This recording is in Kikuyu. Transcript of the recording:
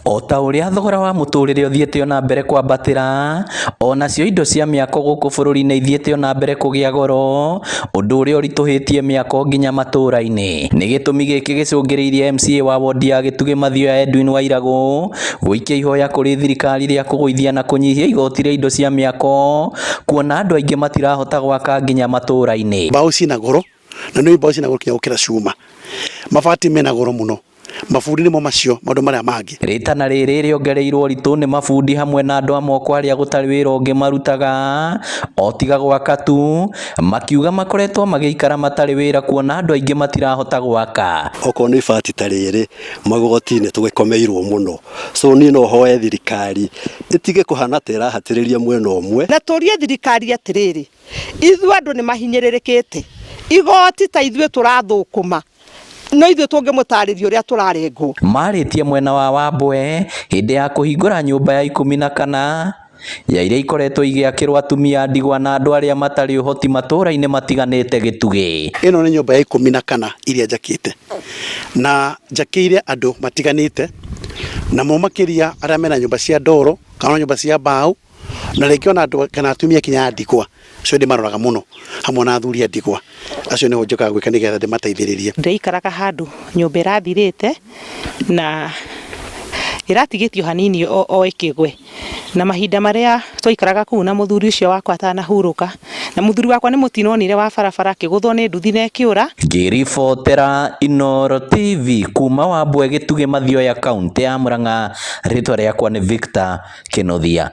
O ta ũrĩa thogora wa mũtũrĩre ũthiĩte na mbere kwambatĩra, o nacio indo cia mĩako gũkũ bũrũri-inĩ ithiĩte na mbere kũgĩa goro, ũndũ ũrĩa ũritũhĩtie mĩako nginya matũũra-inĩ. Nĩ gĩtũmi gĩkĩ gĩcũngĩrĩirie MCA wa wondi ya Gĩtugĩ Mathioya Edwin Wairagũ gũikia ihoya kũrĩ thirikari rĩa kũgũithia na kũnyihia igoti rĩa indo cia mĩako, kuona andũ aingĩ matirahota gwaka nginya matũũra-inĩ. Mbaũ ciina goro na nĩ mbaũ ciina goro kinya gũkĩra cuma, mabati mena goro mũno, mabundi nĩmo macio maũndũ marĩa mangĩ. Rĩtana rĩrĩ rĩongereirwo ũritũ nĩ mabundi hamwe na andũ a moko arĩa gũtarĩ wĩra ũngĩ marutaga o tiga gwaka tu, makiuga makoretwo magĩikara matarĩ wĩra kuona andũ aingĩ matirahota gwaka. Okorwo nĩ ibati ta rĩrĩ magoti-inĩ tũgĩkomeirwo mũno, so niĩ no hoe thirikari ĩtige kũhana ta ĩrahatĩrĩria mwena ũmwe. Na tũrie thirikari atĩrĩrĩ, ithuĩ andũ nĩ mahinyĩrĩrĩkĩte, igoti ta ithuĩ tũrathũkũma, no ithuĩ tũngĩmũtarĩria ũrĩa tũrarengwo. Marĩtie mwena wa Wambwe hĩndĩ ya kũhingũra nyũmba ya 14 ya iria ikoretwo igĩakĩrwo atumia ndigwa na andũ arĩa matarĩ ũhoti matũũra-inĩ matiganĩte Gĩtugĩ. Ĩno nĩ nyũmba ya 14 iria njakĩte, na njakĩire andũ matiganĩte, namo makĩria arĩa mena nyũmba cia ndoro kana nyũmba cia mbaũ, na rĩngĩ ona andũ kana atumia kinya ndigwa, acio ndĩmaroraga mũno hamwe na athuri a ndigwa, acio nĩho njokaga gwĩka nĩgetha ndĩmateithĩrĩrie. Ndĩikaraga handũ nyũmba ĩrathirĩte na ĩratigĩtio hanini o ĩkĩgwe, na mahinda marĩa twaikaraga kũu na mũthuri ũcio wakwa atanahurũka, na mũthuri wakwa nĩ mũtinonire wa barabara akĩgũthwo nĩ nduthi na ĩkĩũra. Ngĩribotera Inooro TV kuma Wambwe Gĩtugĩ Mathioya kaũntĩ ya Murang'a, rĩtwa rĩakwa nĩ Victor Kĩnuthia.